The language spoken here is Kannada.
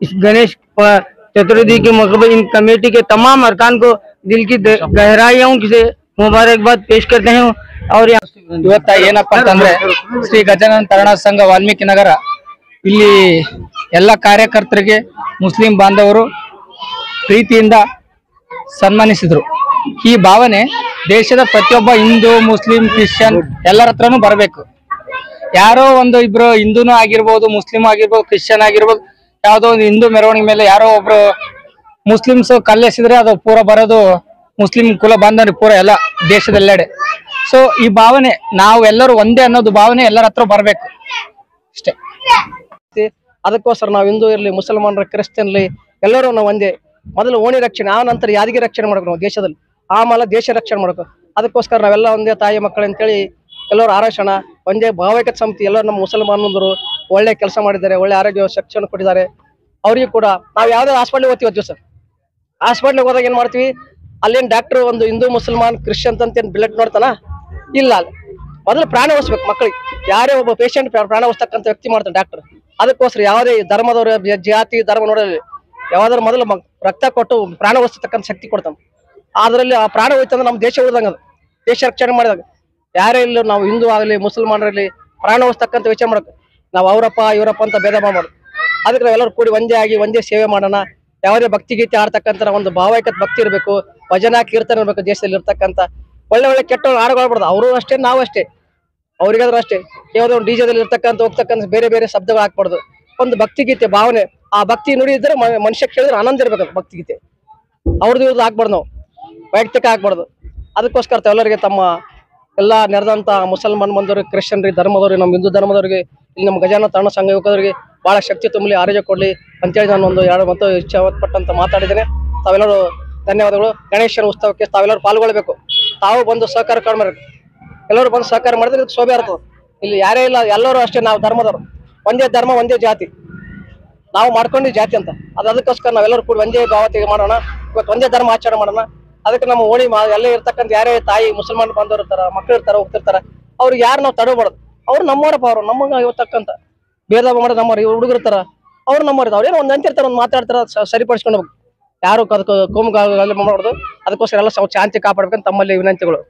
इस गणेश चतुर्थी के मौके पर इन कमेटी के तमाम अरकान को दिल की गहराइयों से मुबारकबाद पेश करते हैं। और ಇವತ್ತ ಏನಪ್ಪ ಅಂತಂದ್ರೆ ಶ್ರೀ ಗಜಾನನ ತರಣ ಸಂಘ ವಾಲ್ಮೀಕಿ ನಗರ ಇಲ್ಲಿ ಎಲ್ಲ ಕಾರ್ಯಕರ್ತರಿಗೆ ಮುಸ್ಲಿಂ ಬಾಂಧವರು ಪ್ರೀತಿಯಿಂದ ಸನ್ಮಾನಿಸಿದ್ರು। ಈ ಭಾವನೆ ದೇಶದ ಪ್ರತಿಯೊಬ್ಬ ಹಿಂದೂ ಮುಸ್ಲಿಂ ಕ್ರಿಶ್ಚಿಯನ್ ಎಲ್ಲರ ಹತ್ರನೂ ಬರಬೇಕು। ಯಾರೋ ಒಂದು ಇಬ್ರು ಹಿಂದೂನೂ ಆಗಿರ್ಬೋದು, ಮುಸ್ಲಿಂ ಆಗಿರ್ಬೋದು, ಕ್ರಿಶ್ಚಿಯನ್ ಆಗಿರ್ಬೋದು, ಯಾವುದೋ ಒಂದು ಹಿಂದೂ ಮೆರವಣಿಗೆ ಮೇಲೆ ಯಾರೋ ಒಬ್ರು ಮುಸ್ಲಿಮ್ಸ್ ಕಲ್ಲೆಸಿದ್ರೆ ಅದು ಪೂರ ಬರೋದು ಮುಸ್ಲಿಂ ಕುಲ ಬಾಂಧವರಿಗೆ ಪೂರ ಎಲ್ಲ ದೇಶದೆಲ್ಲೆಡೆ। ಸೊ ಈ ಭಾವನೆ ನಾವೆಲ್ಲರೂ ಒಂದೇ ಅನ್ನೋದು ಭಾವನೆ ಎಲ್ಲರ ಹತ್ರ ಬರಬೇಕು ಅಷ್ಟೇ। ಅದಕ್ಕೋಸ್ಕರ ನಾವು ಹಿಂದೂ ಇರಲಿ, ಮುಸಲ್ಮಾನರ, ಕ್ರಿಶ್ಚಿಯನ್ಲಿ ಎಲ್ಲರೂ ನಾವು ಒಂದೇ। ಮೊದಲು ಓಣಿ ರಕ್ಷಣೆ, ಆ ನಂತರ ಯಾದಗಿರಿ ರಕ್ಷಣೆ ಮಾಡ್ಬೇಕು ನಾವು ದೇಶದಲ್ಲಿ, ಆಮೇಲೆ ದೇಶ ರಕ್ಷಣೆ ಮಾಡ್ಬೇಕು। ಅದಕ್ಕೋಸ್ಕರ ನಾವೆಲ್ಲ ಒಂದೇ ತಾಯಿ ಮಕ್ಕಳು ಅಂತೇಳಿ ಎಲ್ಲರೂ ಆರೋಷಣ ಒಂದೇ ಭಾವೈಕ್ಯತೆ ಸಮಿತಿ ಎಲ್ಲರೂ ನಮ್ಮ ಮುಸಲ್ಮಾನರು ಒಳ್ಳೆ ಕೆಲಸ ಮಾಡಿದ್ದಾರೆ, ಒಳ್ಳೆ ಆರೋಗ್ಯ ಶಿಕ್ಷಣ ಕೊಟ್ಟಿದ್ದಾರೆ। ಅವರಿಗೂ ಕೂಡ ನಾವು ಯಾವುದೇ ಹಾಸ್ಪಿಟ್ಲಿಗೆ ಹೋಗ್ತೀವಿ ದಿವಸ, ಹಾಸ್ಪಿಟ್ಲಿಗೆ ಹೋದಾಗ ಏನು ಮಾಡ್ತೀವಿ, ಅಲ್ಲೇನು ಡಾಕ್ಟರ್ ಒಂದು ಹಿಂದೂ ಮುಸಲ್ಮಾನ್ ಕ್ರಿಶ್ಚಿಯನ್ ಅಂತ ಏನು ಬ್ಲಡ್ ನೋಡ್ತಾನ ಇಲ್ಲ, ಅಲ್ಲಿ ಮೊದಲು ಪ್ರಾಣ ಉಳಿಸ್ಬೇಕು ಮಕ್ಕಳಿಗೆ। ಯಾರೇ ಒಬ್ಬ ಪೇಷಂಟ್ ಪ್ರಾಣ ಉಳಿಸ್ತಕ್ಕಂಥ ವ್ಯಕ್ತಿ ಮಾಡ್ತಾನೆ ಡಾಕ್ಟರ್। ಅದಕ್ಕೋಸ್ಕರ ಯಾವುದೇ ಧರ್ಮದವರು ಜಾತಿ ಧರ್ಮ ನೋಡಲಿ, ಯಾವ್ದಾದ್ರು ಮೊದಲು ರಕ್ತ ಕೊಟ್ಟು ಪ್ರಾಣ ಉಳಿಸ್ತಕ್ಕಂಥ ಶಕ್ತಿ ಕೊಡ್ತಾನೆ। ಅದರಲ್ಲಿ ಆ ಪ್ರಾಣ ಹೋಯ್ತಂದ್ರೆ ನಮ್ಮ ದೇಶ ಉಳಿದಂಗ, ದೇಶ ರಕ್ಷಣೆ ಮಾಡಿದಾಗ ಯಾರೇ ಇಲ್ಲ, ನಾವು ಹಿಂದೂ ಆಗಲಿ ಮುಸಲ್ಮಾನರಲ್ಲಿ ಪ್ರಾಣ ಉಳಿಸ್ತಕ್ಕಂಥ ವಿಚಾರ ಮಾಡಬೇಕು। ನಾವು ಅವರಪ್ಪ ಇವರಪ್ಪ ಅಂತ ಭೇದ ಮಾಡೋದು, ಅದಕ್ಕೆ ನಾವೆಲ್ಲರೂ ಕೂಡಿ ಒಂದೇ ಆಗಿ ಒಂದೇ ಸೇವೆ ಮಾಡೋಣ। ಯಾವುದೇ ಭಕ್ತಿ ಗೀತೆ ಆಡ್ತಕ್ಕಂಥ ಒಂದು ಭಾವೈಕ್ಯತೆ ಭಕ್ತಿ ಇರಬೇಕು, ಭಜನಾ ಕೀರ್ತನೆ ಇರಬೇಕು ದೇಶದಲ್ಲಿ ಇರ್ತಕ್ಕಂಥ। ಒಳ್ಳೆ ಒಳ್ಳೆ ಕೆಟ್ಟ ಹಾಡುಗಳು ಅವರು ಅಷ್ಟೇ ನಾವು ಅಷ್ಟೇ, ಅವ್ರಿಗಾದ್ರೂ ಅಷ್ಟೇ ಯಾವುದೋ ಒಂದು ಡಿಜೆದಲ್ಲಿ ಇರ್ತಕ್ಕಂಥ ಹೋಗ್ತಕ್ಕಂಥ ಬೇರೆ ಬೇರೆ ಶಬ್ದಗಳು ಹಾಕ್ಬಾರ್ದು। ಒಂದು ಭಕ್ತಿ ಗೀತೆ ಭಾವನೆ, ಆ ಭಕ್ತಿ ನುಡಿ ಇದ್ರೆ ಮನುಷ್ಯ ಕೇಳಿದ್ರೆ ಆನಂದ ಇರ್ಬೇಕು ಭಕ್ತಿ ಗೀತೆ, ಅವ್ರದ್ದು ಇವ್ರದ್ದು ಹಾಕ್ಬಾರ್ದು, ನಾವು ವೈಯಕ್ತಿಕ ಹಾಕ್ಬಾರ್ದು। ಅದಕ್ಕೋಸ್ಕರ ಎಲ್ಲರಿಗೆ ತಮ್ಮ ಎಲ್ಲ ನೆರೆದಂಥ ಮುಸಲ್ಮಾನ್ ಬಂದವ್ರಿಗೆ, ಕ್ರಿಶ್ಚಿಯನ್ರಿಗೆ, ಧರ್ಮದವ್ರಿಗೆ, ನಮ್ಮ ಹಿಂದೂ ಧರ್ಮದವ್ರಿಗೆ, ಇಲ್ಲಿ ನಮ್ಮ ಗಜಾನನ ತರಣ ಸಂಘ ಯುವಕರಿಗೆ ಭಾಳ ಶಕ್ತಿ ತುಂಬಲಿ, ಆರೋಗ್ಯ ಕೊಡಲಿ ಅಂತೇಳಿ ನಾನು ಒಂದು ಎರಡು ಮತ್ತು ಇಚ್ಛಾಪಟ್ಟಂತ ಮಾತಾಡಿದ್ದೇನೆ। ತಾವೆಲ್ಲರೂ ಧನ್ಯವಾದಗಳು। ಗಣೇಶನ ಉತ್ಸವಕ್ಕೆ ತಾವೆಲ್ಲರೂ ಪಾಲ್ಗೊಳ್ಬೇಕು, ತಾವು ಬಂದು ಸಹಕಾರ ಮಾಡಬೇಕು, ಎಲ್ಲರೂ ಬಂದು ಸಹಕಾರ ಮಾಡಿದ್ರೆ ಇದು ಶೋಭೆ ಇರ್ತದೆ। ಇಲ್ಲಿ ಯಾರೇ ಇಲ್ಲ, ಎಲ್ಲರೂ ಅಷ್ಟೇ, ನಾವು ಧರ್ಮದವರು, ಒಂದೇ ಧರ್ಮ ಒಂದೇ ಜಾತಿ, ನಾವು ಮಾಡ್ಕೊಂಡು ಜಾತಿ ಅಂತ ಅದಕ್ಕೋಸ್ಕರ ನಾವೆಲ್ಲರೂ ಕೂಡ ಒಂದೇ ಭಾವತೆಗೆ ಮಾಡೋಣ, ಇವತ್ತು ಒಂದೇ ಧರ್ಮ ಆಚರಣೆ ಮಾಡೋಣ। ಅದಕ್ಕೆ ನಮ್ಮ ಓಣಿ ಎಲ್ಲ ಇರ್ತಕ್ಕಂಥ ಯಾರೇ ತಾಯಿ ಮುಸಲ್ಮಾನ್ ಬಾಂಧವರು ಇರ್ತಾರ, ಮಕ್ಕಳು ಇರ್ತಾರ, ಹೋಗ್ತಿರ್ತಾರ, ಅವ್ರಿಗೆ ಯಾರು ನಾವು ತಡಬಾರ್ದು, ಅವ್ರು ನಮ್ಮವರಪ್ಪ, ಅವರು ನಮಗೆ ಇವತ್ತಕ್ಕಂತ ಭೇದ ಮಾಡೋದು ನಮ್ಮವ್ರು, ಇವ್ರು ಹುಡುಗಿರ್ತಾರ ಅವ್ರು ನಮ್ಮವ್ರು, ಅವ್ರೇನೋ ಒಂದು ಅಂತಿರ್ತಾರೆ, ಒಂದು ಮಾತಾಡ್ತಾರ, ಸರಿಪಡಿಸ್ಕೊಂಡು ಹೋಗ್ಬೇಕು, ಯಾರು ಅದಕ್ಕೆ ಕೋಮು ಮಾಡೋದು। ಅದಕ್ಕೋಸ್ಕರ ಎಲ್ಲ ಶಾಂತಿ ಕಾಪಾಡ್ಬೇಕಂತ ತಮ್ಮಲ್ಲಿ ವಿನಂತಿಗಳು।